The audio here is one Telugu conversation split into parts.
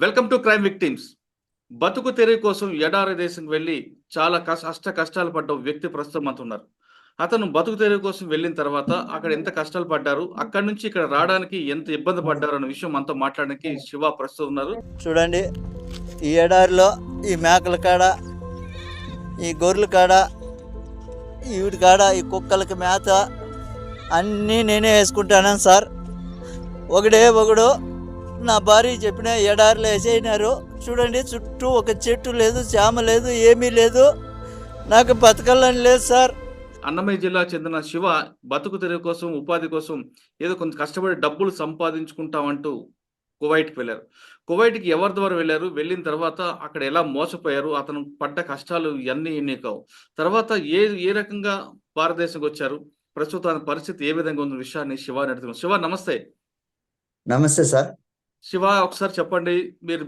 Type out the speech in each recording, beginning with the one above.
Welcome to crime victims. బతుకు తెరువు కోసం ఎడారి దేశం వెళ్ళి చాలా కష్టాలు పడ్డ వ్యక్తి ప్రస్తుతం మనతో ఉన్నారు. అతను బతుకు తెరువు కోసం వెళ్ళిన తర్వాత అక్కడ ఎంత కష్టాలు పడ్డారు, అక్కడి నుంచి ఇక్కడ రావడానికి ఎంత ఇబ్బంది పడ్డారు అన్న విషయం మనతో మాట్లాడడానికి శివ ప్రస్తుతం ఉన్నారు. చూడండి, ఈ ఎడారిలో ఈ మేకల కాడ, ఈ గొర్రెల కాడ, వీటి కాడ, ఈ కుక్కలకి మేత అన్నీ నేనే వేసుకుంటాను సార్. ఒకడు నా భార్య చెప్పిన ఎడారిలో వేసేయినారు. చూడండి, చుట్టూ ఒక చెట్టు లేదు, చేమ లేదు, ఏమీ లేదు. నాకు బతకాలని లేదు సార్. అన్నమయ్య జిల్లా చెందిన శివ బతుకు తెరువు కోసం, ఉపాధి కోసం ఏదో కొంత కష్టపడి డబ్బులు సంపాదించుకుంటామంటూ కువైట్కి వెళ్ళారు. కువైట్కి ఎవరి ద్వారా వెళ్ళారు, వెళ్ళిన తర్వాత అక్కడ ఎలా మోసపోయారు, అతను పడ్డ కష్టాలు ఇవన్నీ ఎన్ని కావు. తర్వాత ఏ రకంగా భారతదేశంకి వచ్చారు, ప్రస్తుతం పరిస్థితి ఏ విధంగా ఉన్న విషయాన్ని శివ అడుగుతున్నాం. శివ నమస్తే. నమస్తే సార్. శివ, ఒకసారి చెప్పండి.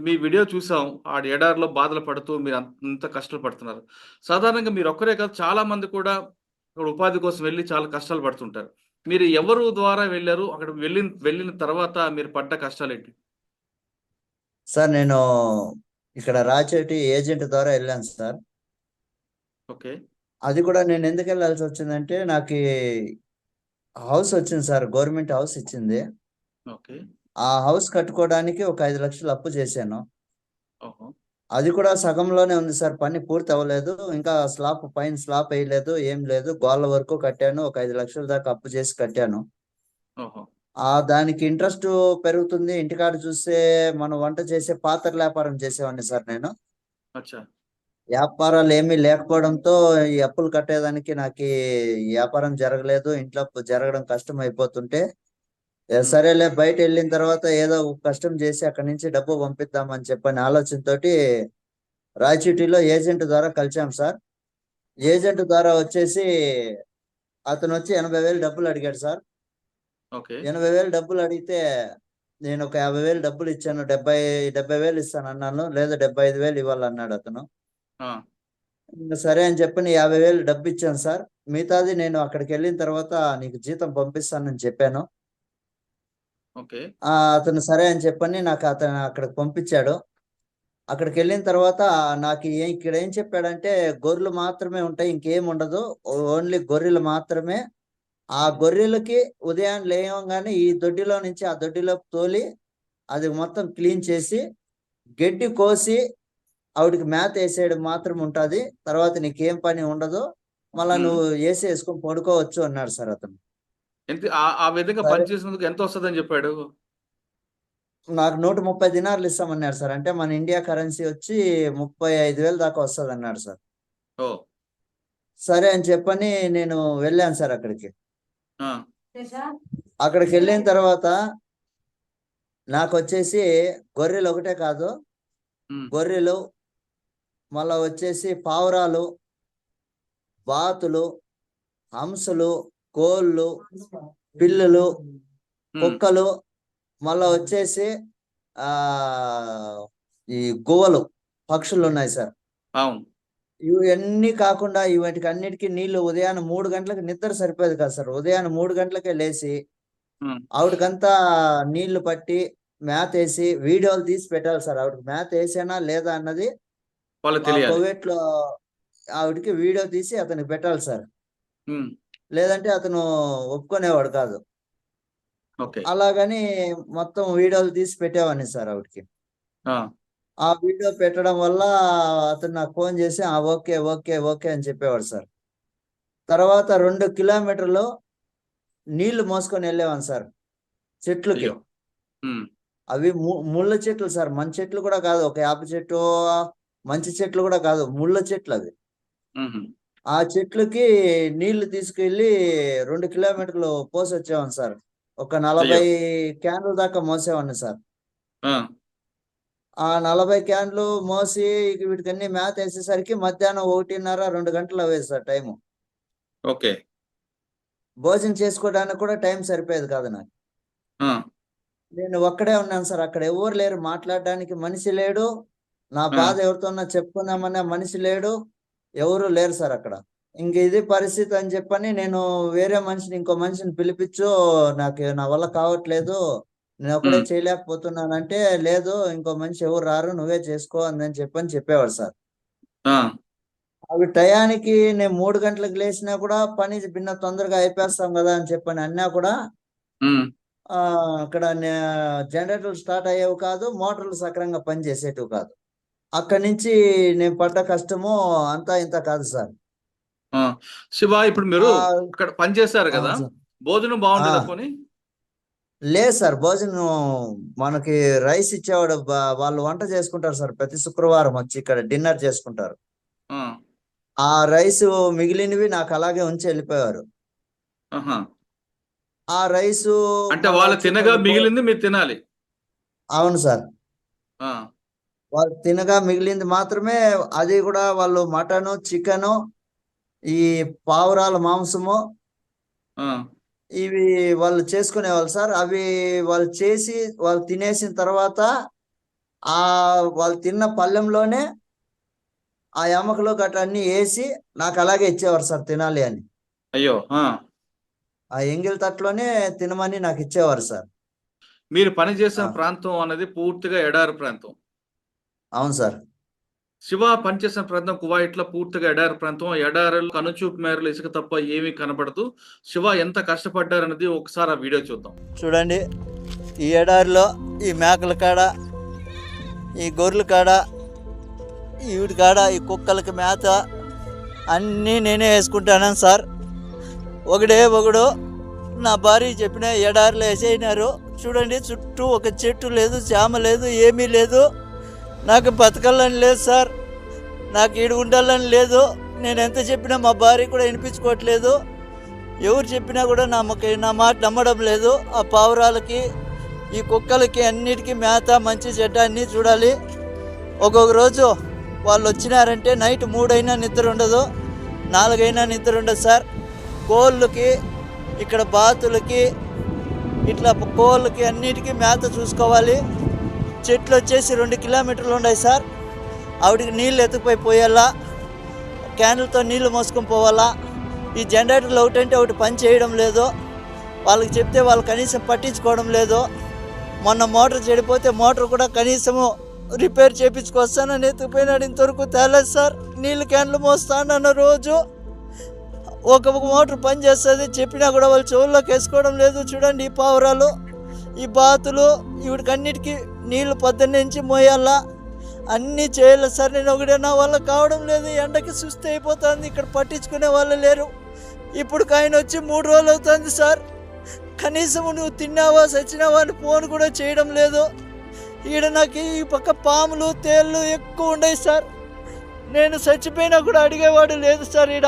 మీ వీడియో చూసాం, ఆ ఎడారిలో బాధలు పడుతూ మీరు అంత కష్టాలు పడుతున్నారు. సాధారణంగా మీరు ఒక్కరే కాదు, చాలా మంది కూడా ఉపాధి కోసం వెళ్ళి చాలా కష్టాలు పడుతుంటారు. మీరు ఎవరు ద్వారా వెళ్ళారు, అక్కడ వెళ్ళిన తర్వాత మీరు పడ్డ కష్టాలు ఏంటి? సార్, నేను ఇక్కడ రాచేటి ఏజెంట్ ద్వారా వెళ్ళాను సార్. ఓకే. అది కూడా నేను ఎందుకు వెళ్ళాల్సి వచ్చిందంటే, నాకు హౌస్ వచ్చింది సార్, గవర్నమెంట్ హౌస్ ఇచ్చింది. ఓకే. ఆ హౌస్ కట్టుకోవడానికి ఒక 5 లక్షలు అప్పు చేశాను. ఓహో. అది కూడా సగంలోనే ఉంది సార్, పని పూర్తి అవ్వలేదు. ఇంకా పైన స్లాబ్ వేయలేదు, ఏం లేదు. గోళ్ళ వరకు కట్టాను, ఒక 5 లక్షల దాకా అప్పు చేసి కట్టాను. ఓహో. దానికి ఇంట్రెస్ట్ పెరుగుతుంది. ఇంటికాడ చూస్తే మనం వంట చేసే పాత్ర వ్యాపారం చేసేవాడిని సార్ నేను. అచ్చా. వ్యాపారాలు ఏమీ లేకపోవడంతో ఈ అప్పులు కట్టేదానికి నాకు వ్యాపారం జరగలేదు. ఇంట్లో జరగడం కష్టం అయిపోతుంటే, సరేలే బయట వెళ్ళిన తర్వాత ఏదో కష్టం చేసి అక్కడి నుంచి డబ్బు పంపిద్దామని చెప్పని ఆలోచనతోటి రాయచూటిలో ఏజెంట్ ద్వారా కలిసాం సార్. ఏజెంట్ ద్వారా వచ్చేసి అతను వచ్చి 80,000 డబ్బులు అడిగాడు సార్. 80,000 డబ్బులు అడిగితే నేను ఒక 50,000 డబ్బులు ఇచ్చాను. 70,000 ఇస్తాను అన్నాను. లేదా 75,000 ఇవ్వాలన్నాడు అతను. సరే అని చెప్పని 50,000 డబ్బు ఇచ్చాను సార్. మిగతాది నేను అక్కడికి వెళ్ళిన తర్వాత నీకు జీతం పంపిస్తానని చెప్పాను. అతను సరే అని చెప్పని అతను అక్కడికి పంపించాడు. అక్కడికి వెళ్ళిన తర్వాత నాకు ఇక్కడ ఏం చెప్పాడంటే, గొర్రెలు మాత్రమే ఉంటాయి, ఇంకేం ఉండదు, ఓన్లీ గొర్రెలు మాత్రమే. ఆ గొర్రెలకి ఉదయం లేవగానే ఈ దొడ్డిలో నుంచి ఆ దొడ్డిలోకి తోలి అది మొత్తం క్లీన్ చేసి గడ్డి కోసి ఆవిడికి మేత వేసేయడం మాత్రం ఉంటుంది. తర్వాత నీకేం పని ఉండదు, మళ్ళా నువ్వు వేసుకొని పడుకోవచ్చు అన్నాడు సార్ అతను. ఆ విధంగా పని చేసినందుకు ఎంత వస్తుందని చెప్పాడు? నాకు 130 దినార్లు ఇస్తామన్నాడు సార్. అంటే మన ఇండియా కరెన్సీ వచ్చి 35,000 దాకా వస్తుంది అన్నాడు సార్. సరే అని చెప్పని నేను వెళ్ళాను సార్ అక్కడికి. అక్కడికి వెళ్ళిన తర్వాత నాకు వచ్చేసి గొర్రెలు ఒకటే కాదు, గొర్రెలు, మళ్ళా వచ్చేసి పావురాలు, బాతులు, హంసలు, కోళ్ళు, పిల్లులు, కుక్కలు, మళ్ళా వచ్చేసి ఈ గువ్వలు, పక్షులు ఉన్నాయి సార్. ఇవన్నీ కాకుండా వీటికి అన్నిటికీ నీళ్లు ఉదయాన్నే 3 గంటలకు నిద్ర సరిపోయేది కాదు సార్. ఉదయాన్నే 3 గంటలకే లేచి ఆవిడకంతా నీళ్లు పట్టి మేత వేసి వీడియోలు తీసి పెట్టాలి సార్. ఆవిడకి మేత వేసానా లేదా అన్నది కోవిట్లో ఆవిడకి వీడియో తీసి అతనికి పెట్టాలి సార్. లేదంటే అతను ఒప్పుకునేవాడు కాదు. అలాగని మొత్తం వీడియోలు తీసి పెట్టేవాడిని సార్ ఆవిడకి. ఆ వీడియో పెట్టడం వల్ల అతను నాకు ఫోన్ చేసి ఓకే ఓకే ఓకే అని చెప్పేవాడు సార్. తర్వాత 2 కిలోమీటర్లు నీళ్లు మోసుకొని వెళ్ళేవాను సార్ చెట్లకి. అవి ముళ్ళ చెట్లు సార్, మంచి చెట్లు కూడా కాదు, ఒక యాప చెట్టు, మంచి చెట్లు కూడా కాదు, ముళ్ళ చెట్లు అవి. ఆ చెట్లకి నీళ్లు తీసుకెళ్లి 2 కిలోమీటర్లు పోసి వచ్చేవాను సార్. ఒక 40 క్యాన్లు దాకా మోసేవాడిని సార్. ఆ 40 క్యాన్లు మోసి వీటికన్నీ మేత వేసేసరికి మధ్యాహ్నం 1:30-2 గంటలు అవ్వేది సార్ టైము. భోజనం చేసుకోవడానికి కూడా టైం సరిపోయేది కాదు నాకు. నేను ఒక్కడే ఉన్నాను సార్. అక్కడ ఎవరు లేరు, మాట్లాడడానికి మనిషి లేడు, నా బాధ ఎవరితోన్నా చెప్పుకుందామనే మనిషి లేడు, ఎవరు లేరు సార్ అక్కడ. ఇంక ఇది పరిస్థితి అని చెప్పని నేను వేరే మనిషిని, ఇంకో మనిషిని పిలిపించు, నా వల్ల కావట్లేదు, నేను ఒకడే చేయలేకపోతున్నానంటే, లేదు ఇంకో మనిషి ఎవరు రారు, నువ్వే చేసుకో అందని చెప్పేవాడు సార్. అవి టయానికి నేను 3 గంటలకు లేచినా కూడా పని భిన్న తొందరగా అయిపోస్తాం కదా అని చెప్పని అన్నా కూడా అక్కడ జనరేటర్లు స్టార్ట్ అయ్యేవి కాదు, మోటార్లు సక్రంగా పనిచేసేటివి కాదు. అక్కడి నుంచి నేను పడ్డ కష్టము అంతా ఇంత కాదు సార్. శివ, ఇప్పుడు మీరు ఇక్కడ పని చేశారు కదా, భోజనం బాగుండేదా పోనీ? లేదు సార్, భోజనం మనకి రైస్ ఇచ్చేవాడు, వాళ్ళు వంట చేసుకుంటారు సార్. ప్రతి శుక్రవారం వచ్చి ఇక్కడ డిన్నర్ చేసుకుంటారు. ఆ రైస్ మిగిలినవి నాకు అలాగే ఉంచి వెళ్ళిపోయారు. ఆ రైసు అంటే వాళ్ళు తినగా మిగిలింది మీరు తినాలి? అవును సార్, వాళ్ళు తినగా మిగిలింది మాత్రమే. అది కూడా వాళ్ళు మటను, చికెను, ఈ పావురాల మాంసము ఇవి వాళ్ళు చేసుకునేవాళ్ళు సార్. అవి వాళ్ళు చేసి వాళ్ళు తినేసిన తర్వాత వాళ్ళు తిన్న పళ్ళెంలోనే ఆ ఎముకలు గట్రా అన్ని వేసి నాకు అలాగే ఇచ్చేవారు సార్ తినాలి అని. అయ్యో! ఆ ఎంగిల్ తట్లోనే తినమని నాకు ఇచ్చేవారు సార్. మీరు పని చేసిన ప్రాంతం అనేది పూర్తిగా ఎడారి ప్రాంతం. అవును సార్. శివ పనిచేసిన ప్రాంతం కువైట్లో పూర్తిగా ఎడారి ప్రాంతం. ఎడారులు కనుచూపు మేరలు ఇసుక తప్ప ఏమీ కనపడదు. శివ ఎంత కష్టపడ్డారన్నది ఒకసారి ఆ వీడియో చూద్దాం. చూడండి, ఈ ఎడారిలో ఈ మేకల కాడ, ఈ గొర్రెల కాడ, వీటి కాడ, ఈ కుక్కలకి మేత అన్నీ నేనే వేసుకుంటాను సార్. ఒకడు నా భార్య చెప్పిన ఎడారిలో వేసేయినారు. చూడండి, చుట్టూ ఒక చెట్టు లేదు, జామ లేదు, ఏమీ లేదు. నాకు బతకాలని లేదు సార్, నాకు ఈడు ఉండాలని లేదు. నేను ఎంత చెప్పినా మా భార్య కూడా వినిపించుకోవట్లేదు. ఎవరు చెప్పినా కూడా నా మాట నమ్మడం లేదు. ఆ పావురాలకి, ఈ కుక్కలకి అన్నిటికీ మేత, మంచి చెడ్డ అన్నీ చూడాలి. ఒక్కొక్క రోజు వాళ్ళు వచ్చినారంటే నైట్ 3 అయినా నిద్ర ఉండదు, 4 అయినా నిద్ర ఉండదు సార్. కోళ్ళకి, ఇక్కడ బాతులకి, ఇట్లా కోళ్ళకి అన్నిటికీ మేత చూసుకోవాలి. చెట్లు వచ్చేసి 2 కిలోమీటర్లు ఉన్నాయి సార్. ఆవిడికి నీళ్ళు ఎత్తుకుపోయి పోయాలా, క్యాన్లతో నీళ్లు మోసుకొని పోవాలా. ఈ జనరేటర్లు ఒకటంటే ఒకటి పని చేయడం లేదు. వాళ్ళకి చెప్తే వాళ్ళు కనీసం పట్టించుకోవడం లేదు. మొన్న మోటార్ చెడిపోతే మోటార్ కూడా కనీసము రిపేర్ చేయించుకొస్తానని ఎత్తుకుపోయినాడు. ఇంతవరకు తేలేదు సార్. నీళ్ళు క్యాన్లు మోస్తానన్న రోజు ఒక మోటార్ పని చేస్తుంది, చెప్పినా కూడా వాళ్ళు చెవుల్లోకి వేసుకోవడం లేదు. చూడండి, ఈ పావురాలు, ఈ బాతులు, వీడికి అన్నిటికీ నీళ్లు పొద్దున్నే నుంచి మోయాలా, అన్నీ చేయాలి సార్. నేను ఒకటే నా వల్ల కావడం లేదు. ఎండకి సుస్థి అయిపోతుంది. ఇక్కడ పట్టించుకునే వాళ్ళు లేరు. ఇప్పుడు ఆయన వచ్చి 3 రోజులు అవుతుంది సార్. కనీసం నువ్వు తిన్నావా చచ్చినావా అని ఫోన్ కూడా చేయడం లేదు. ఈడ నాకు ఈ పక్క పాములు, తేళ్ళు ఎక్కువ ఉన్నాయి సార్. నేను చచ్చిపోయినా కూడా అడిగేవాడు లేదు సార్. ఈడ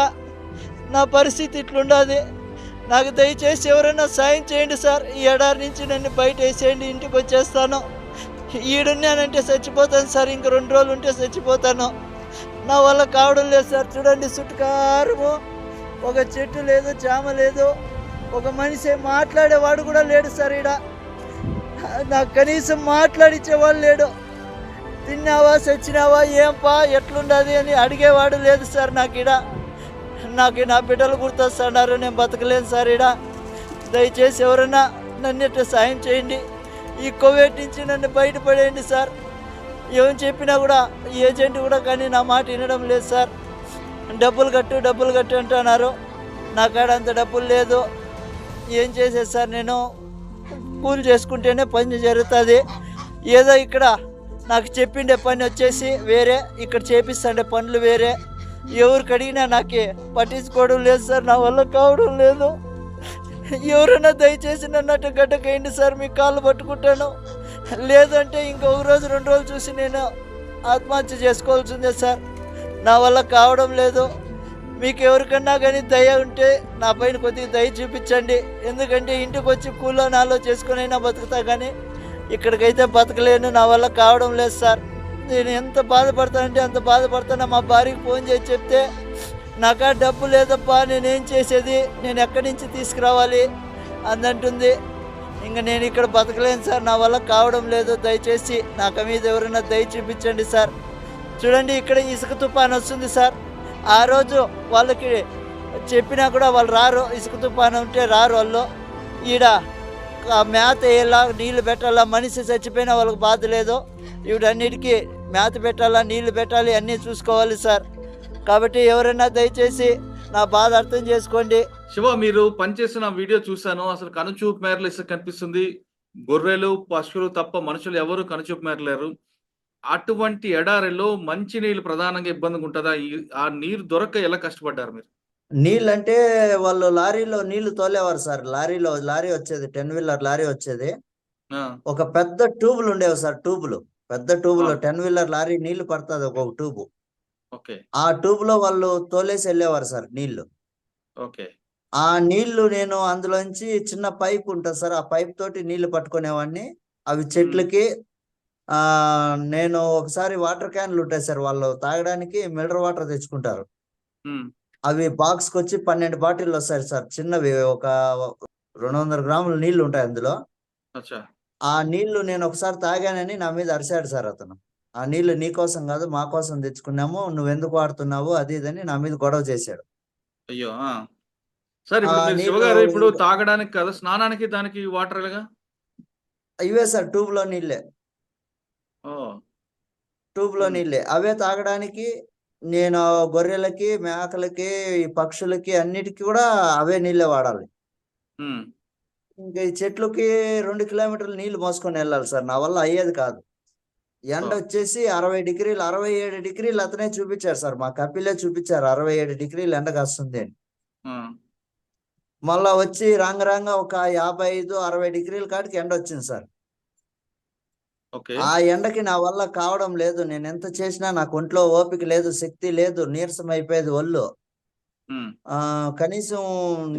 నా పరిస్థితి ఇట్లుండదు. నాకు దయచేసి ఎవరైనా సాయం చేయండి సార్. ఈ ఎడారి నుంచి నన్ను బయట వేసేయండి, ఇంటికి వచ్చేస్తాను. ఈడున్నానంటే చచ్చిపోతాను సార్. ఇంక 2 రోజులు ఉంటే చచ్చిపోతాను. నా వల్ల కావడం లేదు సార్. చూడండి, చుట్టుకారము ఒక చెట్టు లేదు, జామ లేదు, ఒక మనిషి మాట్లాడేవాడు కూడా లేడు సార్. ఈడ నాకు కనీసం మాట్లాడిచ్చేవాళ్ళు లేడు. తిన్నావా చచ్చినావా, ఏంపా ఎట్లుండదు అని అడిగేవాడు లేదు సార్. నాకు నా బిడ్డలు గుర్తొస్తున్నారు. నేను బతకలేను సార్. ఈడ దయచేసి ఎవరైనా నన్ను సాయం చేయండి. ఈ కోవిడ్ నుంచి నన్ను బయటపడేయండి సార్. ఏం చెప్పినా కూడా ఏజెంట్ కూడా కానీ నా మాట వినడం లేదు సార్. డబ్బులు కట్టు అంటున్నారు. నా కాడ అంత డబ్బులు లేదు. ఏం చేసేది సార్? నేను కూలి చేసుకుంటేనే పని జరుగుతుంది. ఏదో ఇక్కడ నాకు చెప్పిండే పని వచ్చేసి వేరే, ఇక్కడ చేపిస్తుండే పనులు వేరే. ఎవరికి అడిగినా నాకే పట్టించుకోవడం లేదు సార్. నా వల్ల కావడం లేదు. ఎవరైనా దయచేసి నన్ను గడ్డకేయండి సార్, మీ కాళ్ళు పట్టుకుంటాను. లేదంటే ఇంకొక రోజు 2 రోజులు చూసి నేను ఆత్మహత్య చేసుకోవాల్సిందే సార్. నా వల్ల కావడం లేదు. మీకు ఎవరికన్నా కానీ దయ ఉంటే నా పైన కొద్దిగా దయ చూపించండి. ఎందుకంటే ఇంటికి వచ్చి కూలో నాలో చేసుకునైనా బతుకుతా, కానీ ఇక్కడికైతే బతకలేను. నా వల్ల కావడం లేదు సార్. నేను ఎంత బాధపడతానంటే అంత బాధపడతాను. మా భార్యకి ఫోన్ చేసి చెప్తే, నాకా డబ్బు లేదప్పా, నేనేం చేసేది, నేను ఎక్కడి నుంచి తీసుకురావాలి అందంటుంది. ఇంకా నేను ఇక్కడ బతకలేను సార్. నా వల్ల కావడం లేదు. దయచేసి నాకు మీద ఎవరైనా దయ చూపించండి సార్. చూడండి, ఇక్కడ ఇసుక తుఫాను వస్తుంది సార్. ఆ రోజు వాళ్ళకి చెప్పినా కూడా వాళ్ళు రారు. ఇసుక తుఫాను ఉంటే రారు వాళ్ళు. ఈడ ఆ మేత వేయాలా, నీళ్లు పెట్టాలా, మనిషి చచ్చిపోయినా వాళ్ళకి బాధ లేదు. వీటన్నిటికీ మేత పెట్టాలా, నీళ్లు పెట్టాలి, అన్నీ చూసుకోవాలి సార్. కాబట్టి ఎవరైనా దయచేసి నా బాధ అర్థం చేసుకోండి. శివ, మీరు పనిచేసిన వీడియో చూశాను. అసలు కనుచూపు మేరలు ఇసుక కనిపిస్తుంది. గొర్రెలు, పశువులు తప్ప మనుషులు ఎవరు కనుచూపు మేరలేరు. అటువంటి ఎడారిలో మంచి నీళ్ళు ప్రధానంగా ఇబ్బందిగా ఉంటుందా? ఆ నీరు దొరక్క ఎలా కష్టపడ్డారు మీరు? నీళ్ళంటే వాళ్ళు లారీలో నీళ్లు తోలేవారు సార్. లారీ వచ్చేది, 10 వీలర్ లారీ వచ్చేది. ఒక పెద్ద ట్యూబులు ఉండేవి సార్. పెద్ద ట్యూబులో 10 వీలర్ లారీ నీళ్లు పడుతుంది ఒక ట్యూబు. ఆ ట్యూబ్ లో వాళ్ళు తోలేసి వెళ్ళేవారు సార్ నీళ్లు. ఆ నీళ్లు నేను అందులోంచి చిన్న పైప్ ఉంటుంది సార్, ఆ పైప్ తోటి నీళ్లు పట్టుకునేవాడిని. అవి చెట్లకి. నేను ఒకసారి వాటర్ క్యాన్లు ఉంటాయి సార్, వాళ్ళు తాగడానికి మినరల్ వాటర్ తెచ్చుకుంటారు. అవి బాక్స్కి వచ్చి 12 బాటిల్ వస్తాయి సార్, చిన్నవి. ఒక 200 గ్రాముల నీళ్లు ఉంటాయి అందులో. ఆ నీళ్లు నేను ఒకసారి తాగానని నా మీద అరిశాడు సార్ అతను. ఆ నీళ్లు నీ కోసం కాదు, మా కోసం తెచ్చుకున్నాము, నువ్వెందుకు వాడుతున్నావు, అది ఇదని నా మీద గొడవ చేశాడు. అయ్యో! సార్, ఇప్పుడు మీరు శివగారు ఇప్పుడు తాగడానికి కదా, స్నానానికి దానికి వాటర్ ఎలాగా? ఇవే సార్, ట్యూబ్ లో నీళ్ళే. అవే తాగడానికి. నేను గొర్రెలకి, మేకలకి, ఈ పక్షులకి అన్నిటికీ కూడా అవే నీళ్ళే వాడాలి. ఇంకా ఈ చెట్లకి 2 కిలోమీటర్లు నీళ్లు మోసుకొని వెళ్ళాలి సార్, నా వల్ల అయ్యేది కాదు. ఎండ వచ్చేసి 60 డిగ్రీలు, 67 డిగ్రీలు అతనే చూపించారు సార్, మా కపిలే చూపించారు 67 డిగ్రీలు ఎండ కాస్తుంది అని. మళ్ళా వచ్చి రాంగ ఒక 55, 60 డిగ్రీల కాడికి ఎండ వచ్చింది సార్. ఆ ఎండకి నా వల్ల కావడం లేదు. నేను ఎంత చేసినా నాకు ఒంట్లో ఓపిక లేదు, శక్తి లేదు, నీరసం అయిపోయేది ఒళ్ళు. కనీసం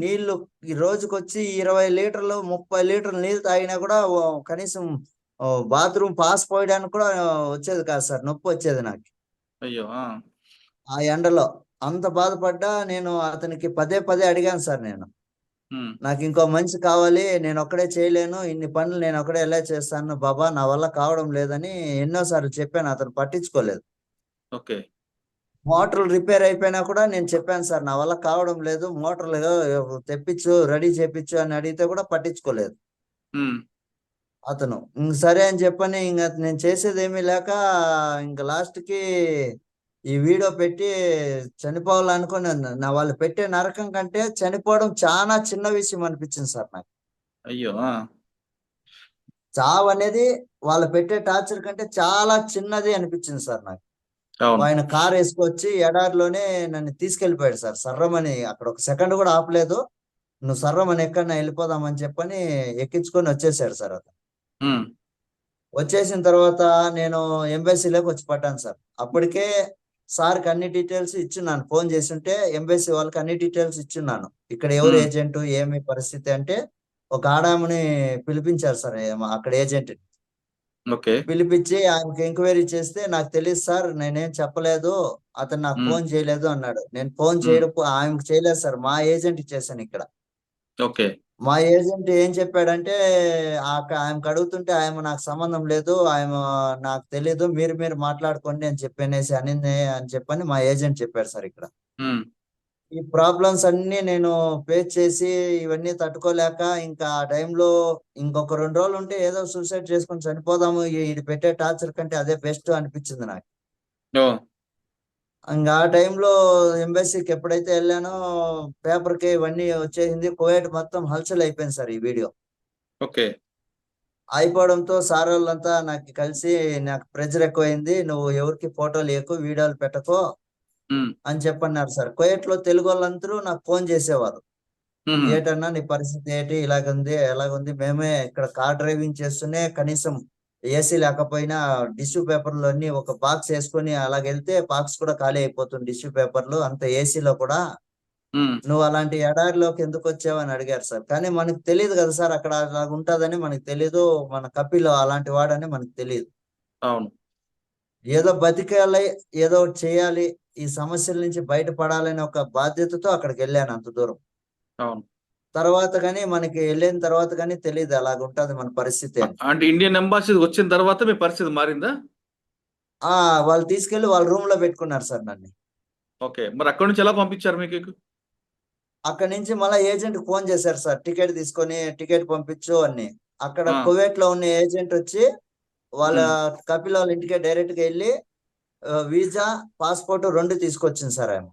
నీళ్లు ఈ రోజుకొచ్చి 20 లీటర్లు, 30 లీటర్లు నీళ్లు తాగినా కూడా కనీసం బాత్రూమ్ పాస్ పోయడానికి కూడా వచ్చేది కాదు సార్, నొప్పి వచ్చేది నాకు. అయ్యో! ఆ ఎండలో అంత బాధపడ్డా నేను అతనికి పదే అడిగాను సార్. నాకు ఇంకో మనిషి కావాలి, నేను ఒక్కడే చేయలేను, ఇన్ని పనులు నేను ఒక్కడే ఎలా చేస్తాను బాబా, నా వల్ల కావడం లేదని ఎన్నోసార్లు చెప్పాను. అతను పట్టించుకోలేదు. మోటార్లు రిపేర్ అయిపోయినా కూడా నేను చెప్పాను సార్, నా వల్ల కావడం లేదు, మోటార్లు తెప్పించు, రెడీ చేపించు అని అడిగితే కూడా పట్టించుకోలేదు అతను. సరే అని చెప్పని ఇంకా నేను చేసేది ఏమీ లేక ఇంకా లాస్ట్ కి ఈ వీడియో పెట్టి చనిపోవాలనుకుని, నా వాళ్ళు పెట్టే నరకం కంటే చనిపోవడం చాలా చిన్న విషయం అనిపించింది సార్ నాకు. అయ్యో! చావు అనేది వాళ్ళు పెట్టే టార్చర్ కంటే చాలా చిన్నది అనిపించింది సార్ నాకు. ఆయన కార్ వేసుకొచ్చి ఎడారిలోనే నన్ను తీసుకెళ్లిపోయాడు సార్, సర్రమని. అక్కడ ఒక సెకండ్ కూడా ఆపలేదు. నువ్వు సర్రమని ఎక్కడన్నా వెళ్ళిపోదామని చెప్పని ఎక్కించుకొని వచ్చేసాడు సార్ అతను. వచ్చేసిన తర్వాత నేను ఎంబసీలోకి వచ్చి పడ్డాను సార్. అప్పటికే సార్కి అన్ని డీటెయిల్స్ ఇచ్చున్నాను, ఫోన్ చేసి ఉంటే ఎంబసీ వాళ్ళకి అన్ని డీటెయిల్స్ ఇచ్చున్నాను. ఇక్కడ ఎవరు ఏజెంట్, ఏమి పరిస్థితి అంటే ఒక ఆడామని పిలిపించారు సార్ అక్కడ ఏజెంట్. పిలిపించి ఆయనకి ఎంక్వైరీ చేస్తే, నాకు తెలియదు సార్, నేనేం చెప్పలేదు, అతను నాకు ఫోన్ చేయలేదు అన్నాడు. నేను ఫోన్ చేయడం ఆయనకు చేయలేదు సార్, మా ఏజెంట్ చేశాను ఇక్కడ. మా ఏజెంట్ ఏం చెప్పాడంటే, ఆయనకు అడుగుతుంటే ఆయన నాకు సంబంధం లేదు, ఆయన నాకు తెలీదు, మీరు మాట్లాడుకోండి అని చెప్పనేసి అనింది అని చెప్పని మా ఏజెంట్ చెప్పాడు సార్ ఇక్కడ. ఈ ప్రాబ్లమ్స్ అన్ని నేను ఫేస్ చేసి ఇవన్నీ తట్టుకోలేక ఇంకా ఆ టైంలో ఇంకొక 2 రోజులు ఉంటే ఏదో సూసైడ్ చేసుకొని చనిపోదాము, ఇది పెట్టే టార్చర్ కంటే అదే బెస్ట్ అనిపించింది నాకు. ఇంకా ఆ టైంలో ఎంబసీకి ఎప్పుడైతే వెళ్ళానో పేపర్కి ఇవన్నీ వచ్చేసింది. కువైట్ మొత్తం హల్చల్ అయిపోయింది సార్ ఈ వీడియో. అయిపోవడంతో సార్ వాళ్ళంతా నాకు కలిసి, నాకు ప్రెజర్ ఎక్కువైంది, నువ్వు ఎవరికి ఫోటోలు ఎక్కువ వీడియోలు పెట్టకో అని చెప్పన్నారు సార్. కువైట్ లో తెలుగు వాళ్ళందరూ నాకు ఫోన్ చేసేవారు, ఏటన్నా నీ పరిస్థితి ఏంటి, ఇలాగుంది ఎలాగుంది, మేమే ఇక్కడ కార్ డ్రైవింగ్ చేస్తూనే కనీసం ఏసీ లేకపోయినా టిష్యూ పేపర్లు అన్ని ఒక బాక్స్ వేసుకొని అలాగెళ్తే బాక్స్ కూడా ఖాళీ అయిపోతుంది టిష్యూ పేపర్లు, అంత ఏసీలో కూడా. నువ్వు అలాంటి ఎడారిలోకి ఎందుకు వచ్చావని అడిగారు సార్. కానీ మనకు తెలియదు కదా సార్, అక్కడ అలాగ ఉంటుందని మనకు తెలీదు, మన కపిలో అలాంటి వాడని మనకు తెలియదు. ఏదో బతికేయాలి, ఏదో చేయాలి, ఈ సమస్యల నుంచి బయటపడాలని ఒక బాధ్యతతో అక్కడికి వెళ్ళాను అంత దూరం. తర్వాత కానీ మనకి వెళ్ళిన తర్వాత కానీ తెలియదు అలాగ ఉంటది మన పరిస్థితి. అంటే ఇండియన్ ఎంబాసీ వచ్చిన తర్వాత మీ పరిస్థితి మారిందా? వాళ్ళు తీసుకెళ్లి వాళ్ళ రూమ్ లో పెట్టుకున్నారు సార్ నన్ను. మరి అక్కడి నుంచి ఎలా పంపించారు మీకు? అక్కడి నుంచి మళ్ళీ ఏజెంట్ ఫోన్ చేశారు సార్, టికెట్ తీసుకొని టికెట్ పంపించు అని. అక్కడ కువైట్ లో ఉన్న ఏజెంట్ వచ్చి వాళ్ళ కపిల్ వాళ్ళ ఇంటికి డైరెక్ట్ గా వెళ్ళి వీసా పాస్పోర్ట్ 2 తీసుకొచ్చింది సార్ ఆయన.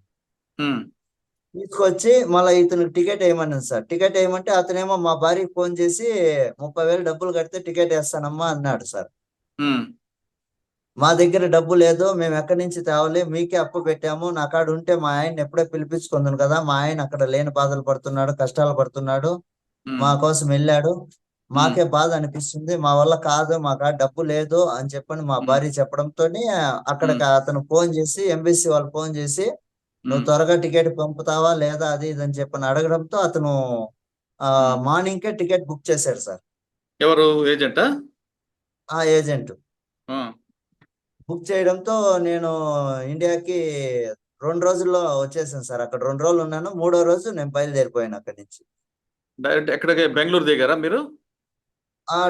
తీసుకొచ్చి మళ్ళీ ఇతనికి టికెట్ వేయమన్నాను సార్. టికెట్ వేయమంటే అతనేమో మా భార్యకి ఫోన్ చేసి 30,000 డబ్బులు కడితే టికెట్ వేస్తానమ్మా అన్నాడు సార్. మా దగ్గర డబ్బు లేదు, మేము ఎక్కడి నుంచి తేవాలి, మీకే అప్పు పెట్టాము, నా కాడ ఉంటే మా ఆయన ఎప్పుడో పిలిపించుకుందాను కదా, మా ఆయన అక్కడ లేని బాధలు పడుతున్నాడు, కష్టాలు పడుతున్నాడు, మా కోసం వెళ్ళాడు, మాకే బాధ అనిపిస్తుంది, మా వల్ల కాదు, మా కాడ డబ్బు లేదు అని చెప్పని మా భార్య చెప్పడంతో అక్కడికి అతను ఫోన్ చేసి ఎంబసీ వాళ్ళు ఫోన్ చేసి నువ్వు త్వరగా టికెట్ పంపుతావా లేదా అది ఇది అని చెప్పని అడగడంతో అతను మార్నింగ్ కే టికెట్ బుక్ చేశాడు సార్. ఎవరు ఏజెంటా? ఆ ఏజెంట్ బుక్ చేయడంతో నేను ఇండియాకి 2 రోజుల్లో వచ్చేసాను సార్. అక్కడ 2 రోజులు ఉన్నాను, 3వ రోజు నేను బయలుదేరిపోయాను అక్కడి నుంచి. డైరెక్ట్ ఎక్కడికి బెంగళూరు దిగారా మీరు?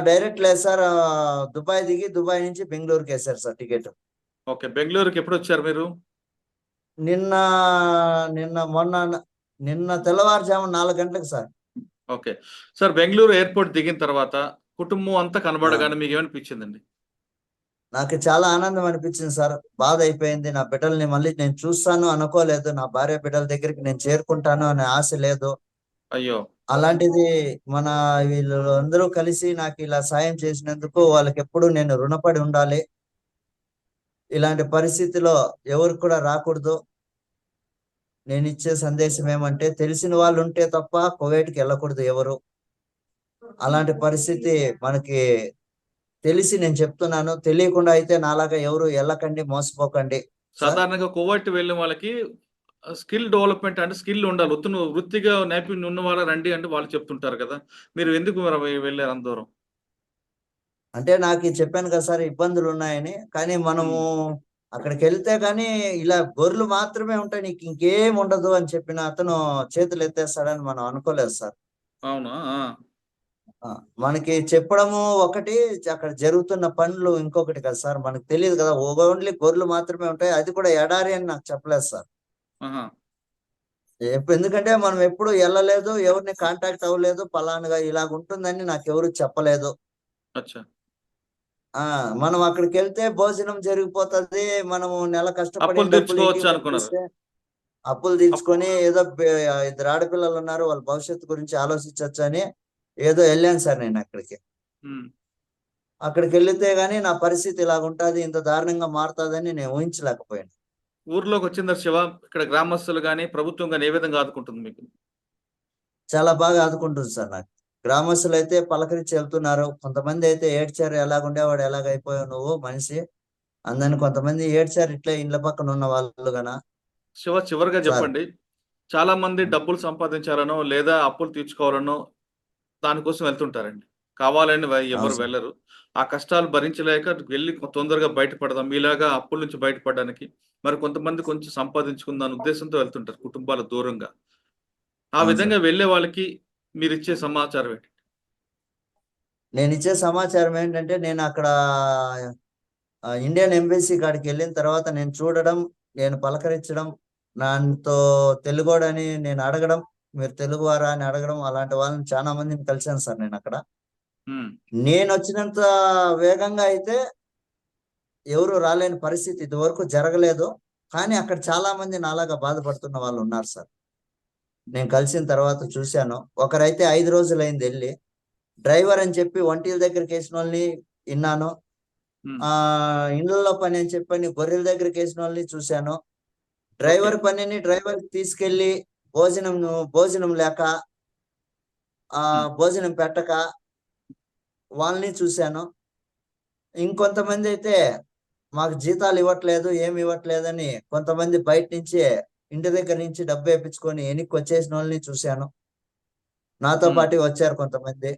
డైరెక్ట్ లేదు సార్, దుబాయ్ దిగి దుబాయ్ నుంచి బెంగళూరుకి వేశారు సార్ టికెట్. ఓకే, బెంగళూరుకి ఎప్పుడు వచ్చారు మీరు? నిన్న నిన్న తెల్లవారుజాము 4 గంటలకు sir. Okay sir, Bengaluru airport దిగిన తర్వాత కుటుంబం అంతా కనబడగానే మీకు ఏమనిపించిందండి? నాకు చాలా ఆనందం అనిపించింది సార్, బాధ అయిపోయింది. నా బిడ్డల్ని మళ్ళీ నేను చూస్తాను అనుకోలేదు, నా భార్య బిడ్డల దగ్గరికి నేను చేరుకుంటాను అనే ఆశ లేదు. అయ్యో, అలాంటిది మన వీళ్ళు అందరూ కలిసి నాకు ఇలా సాయం చేసినందుకు వాళ్ళకి ఎప్పుడు నేను రుణపడి ఉండాలి. ఇలాంటి పరిస్థితిలో ఎవరికి కూడా రాకూడదు. నేను ఇచ్చే సందేశం ఏమంటే, తెలిసిన వాళ్ళు ఉంటే తప్ప కువైట్కి వెళ్ళకూడదు ఎవరు. అలాంటి పరిస్థితి మనకి తెలిసి నేను చెప్తున్నాను, తెలియకుండా అయితే నాలాగా ఎవరు వెళ్ళకండి, మోసపోకండి. సాధారణంగా కువైట్ వెళ్ళిన వాళ్ళకి స్కిల్ డెవలప్మెంట్ అంటే స్కిల్ ఉండాలి, వృత్తిగా నైపుణ్యం ఉన్న వాళ్ళ రండి అంటే వాళ్ళు చెప్తుంటారు కదా, మీరు ఎందుకు వెళ్ళారు అంత దూరం? అంటే నాకు చెప్పాను కదా సార్, ఇబ్బందులు ఉన్నాయని. కానీ మనము అక్కడికి వెళ్తే కానీ ఇలా గొర్రెలు మాత్రమే ఉంటాయి, నీకు ఇంకేం ఉండదు అని చెప్పిన అతను చేతులు ఎత్తేస్తాడని మనం అనుకోలేదు సార్. అవునా? మనకి చెప్పడము ఒకటి, అక్కడ జరుగుతున్న పనులు ఇంకొకటి కదా సార్. మనకు తెలియదు కదా, ఓన్లీ గొర్రెలు మాత్రమే ఉంటాయి, అది కూడా ఎడారి అని నాకు చెప్పలేదు సార్. ఎందుకంటే మనం ఎప్పుడు వెళ్ళలేదు, ఎవరిని కాంటాక్ట్ అవ్వలేదు, పలానుగా ఇలాగ ఉంటుందని నాకు ఎవరు చెప్పలేదు. మనం అక్కడికి వెళ్తే భోజనం జరిగిపోతుంది, మనము నెల కష్టపడి అప్పులు తీర్చుకొని ఏదో 2 ఆడపిల్లలు ఉన్నారు, వాళ్ళ భవిష్యత్తు గురించి ఆలోచించవచ్చు అని ఏదో వెళ్ళాను సార్ నేను అక్కడికి. అక్కడికి వెళ్తే గానీ నా పరిస్థితి ఇలాగ ఉంటుంది, ఇంత దారుణంగా మారుతుందని నేను ఊహించలేకపోయాను. ఊర్లోకి వచ్చిన శివ, ఇక్కడ గ్రామస్తులు గానీ ప్రభుత్వం గానీ ఏ విధంగా ఆదుకుంటుంది మీకు? చాలా బాగా ఆదుకుంటుంది సార్. నాకు గ్రామస్తులు అయితే పలకరించి వెళ్తున్నారు, కొంతమంది అయితే ఏడ్చారు, ఎలాగుండేవాడు ఎలాగైపోయావు నువ్వు మనిషి అందరిని. కొంతమంది ఏడ్చారు ఇట్లా ఇండ్ల పక్కన ఉన్న వాళ్ళు గన. శివ, చివరిగా చెప్పండి, చాలా మంది డబ్బులు సంపాదించాలనో లేదా అప్పులు తీర్చుకోవాలనో దానికోసం వెళ్తుంటారండి, కావాలని ఎవరు వెళ్ళరు. ఆ కష్టాలు భరించలేక వెళ్ళి తొందరగా బయటపడదాం, మీలాగా అప్పుల నుంచి బయటపడడానికి. మరి కొంతమంది కొంచెం సంపాదించుకుందాని ఉద్దేశంతో వెళ్తుంటారు కుటుంబాల దూరంగా. ఆ విధంగా వెళ్ళే వాళ్ళకి మీరు ఇచ్చే సమాచారం ఏంటి? నేను ఇచ్చే సమాచారం ఏంటంటే, నేను అక్కడ ఇండియన్ ఎంబసీ కాడికి వెళ్ళిన తర్వాత నేను చూడడం, నేను పలకరించడం, నాతో తెలుగోడని నేను అడగడం, మీరు తెలుగువారా అని అడగడం, అలాంటి వాళ్ళని చాలా మందిని కలిశాను సార్ నేను అక్కడ. నేను వచ్చినంత వేగంగా అయితే ఎవరు రాలేని పరిస్థితి ఇదివరకు జరగలేదు. కానీ అక్కడ చాలా మంది నాలాగా బాధపడుతున్న వాళ్ళు ఉన్నారు సార్. నేను కలిసిన తర్వాత చూశాను. ఒకరైతే 5 రోజులైంది వెళ్ళి, డ్రైవర్ అని చెప్పి ఒంటీల దగ్గరికి వేసిన వాళ్ళని విన్నాను, ఇండ్లలో పని అని చెప్పని గొర్రెల దగ్గరికి వేసిన వాళ్ళని చూశాను. డ్రైవర్ పనిని డ్రైవర్ తీసుకెళ్లి భోజనం లేక భోజనం పెట్టక వాళ్ళని చూశాను. ఇంకొంతమంది అయితే మాకు జీతాలు ఇవ్వట్లేదు, ఏమి ఇవ్వట్లేదని కొంతమంది బయట నుంచి ఇంటి దగ్గర నుంచి డబ్బు వేయించుకొని వెనక్కి వచ్చేసిన వాళ్ళని చూశాను. నాతో పాటు వచ్చారు కొంతమంది.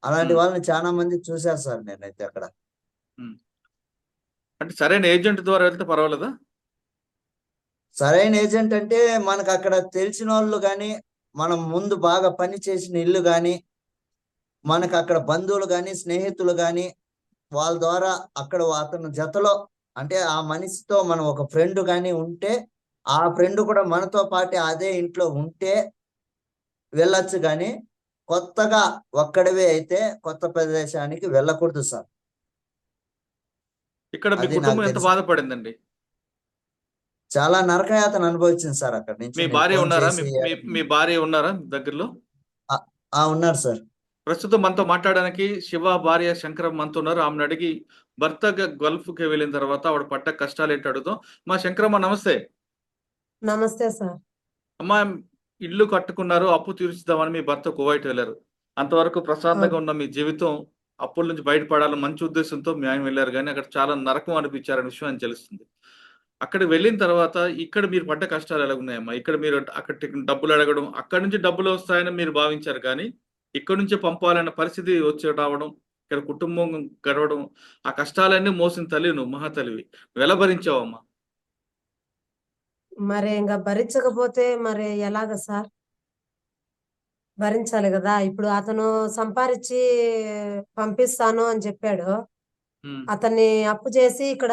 అలాంటి వాళ్ళని చాలా మంది చూశారు సార్ నేనైతే అక్కడ. అంటే సరైన ఏజెంట్ ద్వారా వెళ్తే పర్వాలేదా? సరైన ఏజెంట్ అంటే మనకు అక్కడ తెలిసిన వాళ్ళు కానీ, మనం ముందు బాగా పని చేసిన ఇల్లు కానీ, మనకు అక్కడ బంధువులు కానీ, స్నేహితులు కానీ, వాళ్ళ ద్వారా అక్కడ అతను జతలో అంటే ఆ మనిషితో మనం ఒక ఫ్రెండ్ కానీ ఉంటే, ఆ ఫ్రెండ్ కూడా మనతో పాటు అదే ఇంట్లో ఉంటే వెళ్ళొచ్చు కానీ కొత్తగా ఒక్కడివే అయితే కొత్త ప్రదేశానికి వెళ్ళకూడదు సార్. ఇక్కడ మీ అది నాకు కుటుంబం ఎంత తెలుసు. బాధపడిందండి? చాలా నరకయాతన అనుభవించింది సార్ అక్కడ నుంచి. మీ నేను భార్య ఫోన్ ఉన్నారా? మీ చేసి మీ మీ భార్య ఉన్నారా దగ్గరలో? ఉన్నారు సార్. ప్రస్తుతం మనతో మాట్లాడడానికి శివ భార్య శంకరం మనతో ఉన్నారు. ఆమెను అడిగి భర్త గల్ఫ్‌కి వెళ్ళిన తర్వాత ఆవిడ పడ్డ కష్టాలేంటో అడుగుదాం. మా శంకరమ్మ నమస్తే. నమస్తే సార్. అమ్మా, ఇల్లు కట్టుకున్నారు, అప్పు తీర్చుదామని మీ భర్త కువైట్ వెళ్లారు. అంతవరకు ప్రశాంతంగా అవును. ఉన్న మీ జీవితం అప్పుల నుంచి బయటపడాలని మంచి ఉద్దేశంతో మీ ఆయన వెళ్లారు గానీ, అక్కడ చాలా నరకం అనిపించారనే విషయం ఆయనకు తెలుస్తుంది. అక్కడికి వెళ్ళిన తర్వాత ఇక్కడ మీరు పడ్డ కష్టాలు ఎలాగున్నాయమ్మా? ఇక్కడ మీరు అక్కడ డబ్బులు అడగడం, అక్కడి నుంచి డబ్బులు వస్తాయని మీరు భావించారు కానీ, ఇక్కడి నుంచే పంపాలన్న పరిస్థితి వచ్చి రావడం, ఇక్కడ కుటుంబం గడవడం, ఆ కష్టాలన్నీ మోసిన తల్లి నువ్వు, మహాతల్లివి. నువ్వెలా భరించావమ్మా? మరి ఇంక భరించకపోతే మరి ఎలాగ సార్? భరించాలి గదా! ఇప్పుడు అతను సంపారిచ్చి పంపిస్తాను అని చెప్పాడు. హ్మ్. అతన్ని అప్పు చేసి ఇక్కడ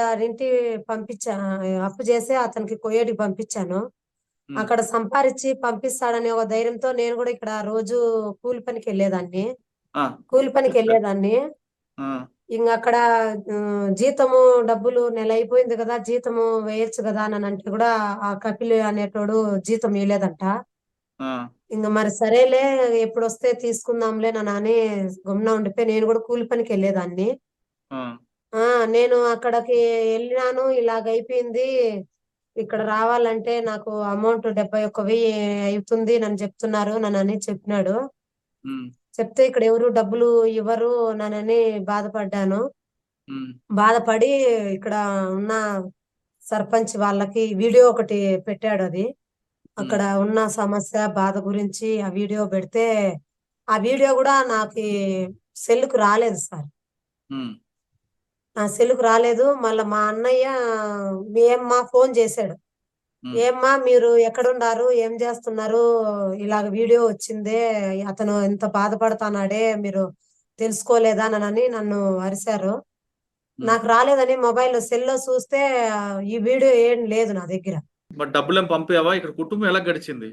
అప్పు చేసి అతనికి కువైట్‌కి పంపించాను. హ్మ్. అక్కడ సంపారిచ్చి పంపిస్తాడనే ఒక ధైర్యంతో నేను గూడా ఇక్కడ రోజు కూలి పనికెళ్ళేదాన్ని. ఆ! కూలి చెప్పారు. పనికెళ్ళేదాన్ని. ఆ! ఇంగక్కడ జీతము డబ్బులు నెల అయిపోయింది గదా! జీతము వేయొచ్చు గదా! అంటే గూడా ఆ కపిల్ అనేటోడు జీతం ఇయలేదంట. ఆ! ఇంగ మరి సరేలే ఎప్పుడొస్తే తీసుకుందాంలే అని గమ్మున ఉండిపోయి నేను గూడా కూలి పనికెళ్ళేదాన్ని. ఆ! ఆ! నేను అక్కడికి ఎళ్ళినాను. ఇలాగయిపోయింది. ఇక్కడ రావాలంటే నాకు అమౌంట్ 71,000 అయితుంది నని చెప్తున్నారు ననని చెప్పినాడు. హ్మ్. చెప్తే ఇక్కడ ఎవరు డబ్బులు ఇవ్వరు ననని బాధపడ్డాను. హ్మ్. బాధపడి ఇక్కడ ఉన్న సర్పంచ్ వాళ్ళకి వీడియో ఒకటి పెట్టాడది. హ్మ్. అక్కడ ఉన్న సమస్య, బాధ గురించి ఆ వీడియో పెడితే, ఆ వీడియో గూడా నాకీ సెల్లుకి రాలేదు సార్. హ్మ్. నా సెల్లుకి రాలేదు. మళ్ళా మా అన్నయ్య ఏమ్మా ఫోను జేశాడు. హ్మ్. ఏమ్మా మీరు ఎక్కడుండారు? ఏం జేస్తున్నారు? ఇలాగ వీడియో వచ్చిందే. అతను ఇంత బాధపడతన్నాడే మీరు తెలుసుకోలేదా? నన్ను అరిసారు. హ్మ్. నాకు రాలేదని సెల్‌లో చూస్తే ఈ వీడియో ఏం లేదు నా దగ్గర. మరి డబ్బులేం పంపావా? ఇక్కడ కుటుంబం ఎలా గడిచింది?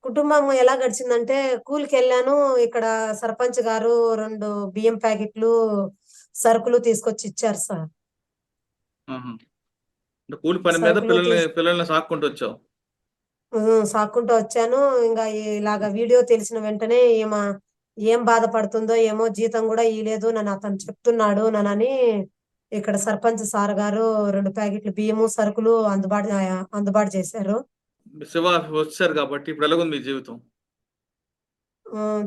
కుటుంబం ఎలా గడిచిందంటే కూలికెళ్ళాను. ఇక్కడ సర్పంచ్ గారు 2 బియ్యం ప్యాకెట్లు, సరుకులు తీసుకొచ్చి ఇచ్చారు సార్. ఆహా! అంటే కూలి పని మీద సరుకులు పిల్లల్ని తీస్ పిల్లల్ని సాక్కుంటూ వచ్చావు. సాక్కుంటూ వచ్చాను. ఇంగ ఇలాగ వీడియో తెలిసిన వెంటనే ఏం బాధపడుతుందో ఏమో జీతం గూడా ఇయలేదు అతను చెప్తున్నాడు ఇక్కడ సర్పంచ్ సార్ గారు 2 ప్యాకెట్లు బియ్యము, సరుకులు అందుబాటు చేశారు. శివ వచ్చేసారు కాబట్టి ఇప్పుడు ఎలాగుంది మీ జీవితం?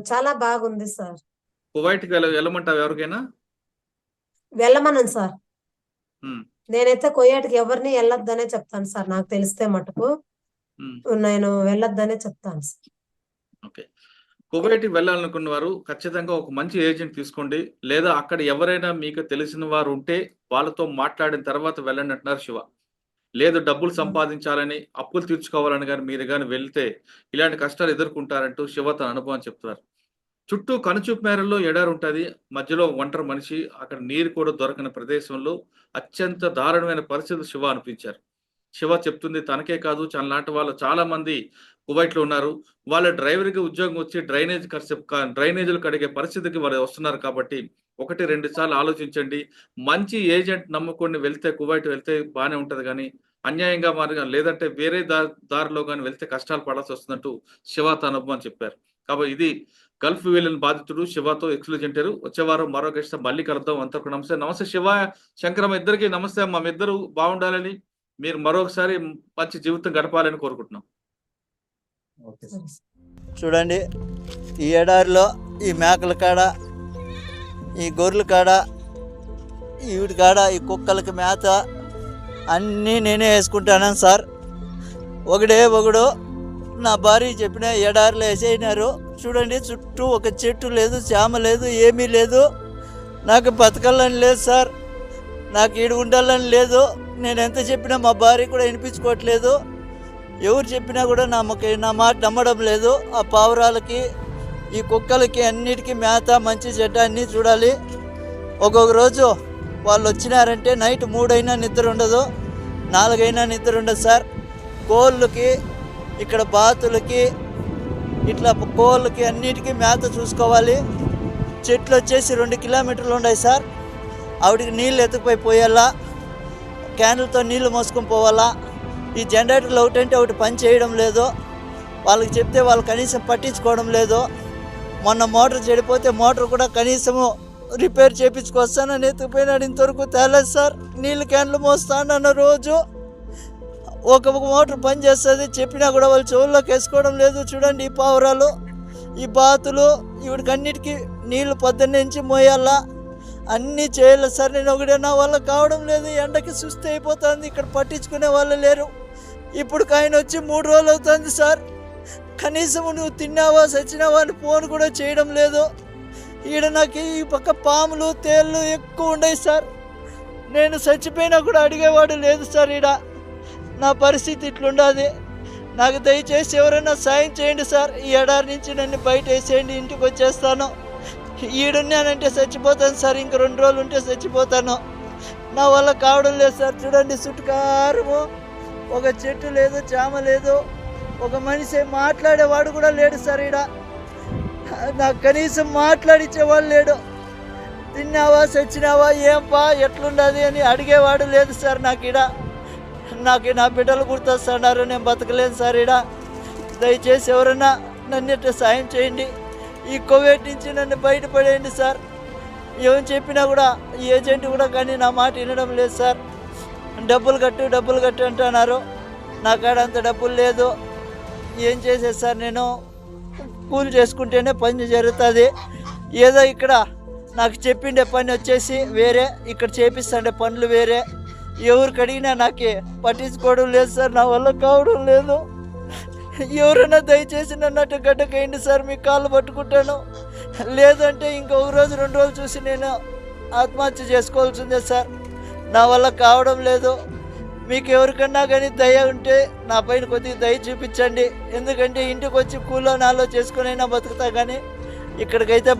చాలా బాగుంది సార్. కువైట్‌కి వెళ్ళమంటావా ఎవరికైనా? వెళ్ళమనను సార్. హ్మ్. నేనైతే కువైట్‌కి ఎవరిని ఎళ్ళొద్దనే చెప్తాను సార్ నాకు తెలిస్తే మటుకు. హ్మ్. నేను వెళ్ళొద్దనే చెప్తాను సార్. ఓకే. కువైట్‌కి వెళ్ళాలనుకున్న వారు ఖచ్చితంగా ఒక మంచి ఏజెంట్ తీసుకోండి. లేదా అక్కడ ఎవరైనా మీకు తెలిసిన వారు ఉంటే వాళ్ళతో మాట్లాడిన తర్వాత వెళ్ళండి అంటున్నారు శివ. లేదు డబ్బులు హ్మ్. సంపాదించాలని, అప్పులు తీర్చుకోవాలని గాని మీరు గాని వెళ్తే ఇలాంటి కష్టాలు ఎదుర్కొంటారంటూ శివ తన అనుభవం చెప్తున్నారు. చుట్టూ కనుచూపు మేరలో ఎడారుంటది. మధ్యలో ఒంటరి మనిషి. అక్కడ నీరు కూడా దొరకని ప్రదేశంలో అత్యంత దారుణమైన పరిస్థితులు శివ అనిపించారు. శివ చెప్తుంది తనకే కాదు తనలాంటి వాళ్ళు చాలా మంది కువైట్‌లో ఉన్నారు. వాళ్ళ డ్రైవర్‌గా ఉద్యోగం వచ్చి డ్రైనేజీలు కడిగే పరిస్థితికి వాళ్ళు వస్తున్నారు కాబట్టి 1, 2 సార్లు ఆలోచించండి. మంచి ఏజెంట్ నమ్ముకొని వెళ్తే కువైట్ వెళ్తే బానే ఉంటది గానీ, అన్యాయంగా లేదంటే వేరే దారిలో గాని వెళ్తే కష్టాలు పడాల్సొస్తుందంటూ శివ తన అనుభవం చెప్పారు. కాబట్టి ఇది గల్ఫ్ వెళ్ళిన బాధితుడు శివతో ఎక్స్‌క్లూజివ్. వచ్చే వారం మరో గెస్ట్‌తో మళ్ళీ కలుద్దాం. అంతవరకు నమస్తే. నమస్తే శివ, శంకరమ్మ ఇద్దరికీ నమస్తే అమ్మ. మీ ఇద్దరు బాగుండాలని, మీరు మరొకసారి మంచి జీవితం గడపాలని కోరుకుంటున్నాం. ఓకే సరే సార్. సార్. చూడండి, ఈ ఎడారిలో ఈ మేకల కాడ, ఈ గొర్రెల కాడ, వీటి కాడ, ఈ కుక్కలకి మేత అన్నీ నేనే వేసుకుంటాను సార్. ఒకడు నా భార్య చెప్పిన ఎడారిలో వేసేసినారు. చూడండి, చుట్టూ ఒక చెట్టు లేదు, చేమ లేదు, ఏమీ లేదు. నాకు బతకాలని లేదు సార్. నాకు ఈడు ఉండాలని లేదు. నేను ఎంత చెప్పినా మా భార్య కూడా వినిపించుకోవట్లేదు. ఎవరు చెప్పినా కూడా నా మాట నమ్మడం లేదు. ఆ పావురాలకి, ఈ కుక్కలకి అన్నిటికీ మేత, మంచి చెడ్డ అన్నీ చూడాలి. ఒక్కొక్క రోజు వాళ్ళు వచ్చినారంటే నైట్ 3 అయినా నిద్ర ఉండదు, 4 అయినా నిద్ర ఉండదు సార్. కోళ్ళకి, ఇక్కడ బాతులకి, ఇట్లా కోళ్ళకి అన్నిటికీ మేత చూసుకోవాలి. చెట్లు వచ్చేసి 2 కిలోమీటర్లు ఉన్నాయి సార్. ఆవిడకి నీళ్ళు ఎత్తుకుపోయి పోయాలా, క్యాన్లతో నీళ్లు మోసుకొని పోవాలా. ఈ జనరేటర్లు ఒకటంటే ఒకటి పని చేయడం లేదు. వాళ్ళకి చెప్తే వాళ్ళు కనీసం పట్టించుకోవడం లేదు. మొన్న మోటార్ చెడిపోతే మోటార్ కూడా కనీసము రిపేర్ చేయించుకొస్తానని ఎత్తుకుపోయినాడు. ఇంతవరకు తేలేదు సార్. నీళ్ళు క్యాన్లు మోస్తానన్న రోజు ఒక మోటార్ పని చేస్తుంది, చెప్పినా కూడా వాళ్ళు చెవుల్లోకి వేసుకోవడం లేదు. చూడండి ఈ పావురాలు, ఈ బాతులు, ఇవిడికి అన్నిటికీ నీళ్లు పొద్దున్నే నుంచి మోయాలా, అన్నీ చేయాలి సార్. నేను ఒకటే నా వల్ల కావడం లేదు. ఎండకి సుస్థి అయిపోతుంది. ఇక్కడ పట్టించుకునే వాళ్ళు లేరు. ఇప్పుడు ఆయన వచ్చి 3 రోజులు అవుతుంది సార్. కనీసం నువ్వు తిన్నావా చచ్చినావా అని ఫోన్ కూడా చేయడం లేదు. ఈడ నాకు ఈ పక్క పాములు తేళ్ళు ఎక్కువ ఉన్నాయి సార్. నేను చచ్చిపోయినా కూడా అడిగేవాడు లేదు సార్. ఈడ నా పరిస్థితి ఇట్లుండదు. నాకు దయచేసి ఎవరైనా సాయం చేయండి సార్. ఈ ఎడారి నుంచి నన్ను బయట వేసేయండి, ఇంటికి వచ్చేస్తాను. ఈడున్నానంటే చచ్చిపోతాను సార్. ఇంక 2 రోజులు ఉంటే చచ్చిపోతాను. నా వల్ల కావడం లేదు సార్. చూడండి చుట్టుకారము ఒక చెట్టు లేదు, చామ లేదు, ఒక మనిషి మాట్లాడేవాడు కూడా లేడు సార్. ఈడ నాకు కనీసం మాట్లాడిచ్చేవాడు లేడు. తిన్నావా చచ్చినావా ఏంపా ఎట్లుండదు అని అడిగేవాడు లేదు సార్. నాకు నా బిడ్డలు గుర్తొస్తున్నారు. నేను బతకలేను సార్. ఈడ దయచేసి ఎవరైనా నన్ను సాయం చేయండి. ఈ కోవిడ్ నుంచి నన్ను బయటపడేయండి సార్. ఏం చెప్పినా కూడా ఈ ఏజెంట్ కూడా కానీ నా మాట వినడం లేదు సార్. డబ్బులు కట్టు అంటున్నారు. నా కాడ అంత డబ్బులు లేదు. ఏం చేసేది సార్? నేను కూలి చేసుకుంటేనే పని జరుగుతుంది. ఏదో ఇక్కడ నాకు చెప్పిండే పని వచ్చేసి వేరే, ఇక్కడ చేపిస్తుండే పనులు వేరే. ఎవరికి అడిగినా నాకే పట్టించుకోవడం లేదు సార్. నా వల్ల కావడం లేదు. ఎవరైనా దయచేసి నన్ను అటు గడ్డకేయండి సార్. మీ కాళ్ళు పట్టుకుంటాను. లేదంటే ఇంకొక రోజు 2 రోజులు చూసి నేను ఆత్మహత్య చేసుకోవాల్సిందే సార్. నా వల్ల కావడం లేదు. మీకు ఎవరికన్నా కానీ దయ ఉంటే నా పైన కొద్దిగా దయ చూపించండి. ఎందుకంటే ఇంటికి వచ్చి కూలో నాలో చేసుకునైనా బతుకుతా, కానీ ఇక్కడికైతే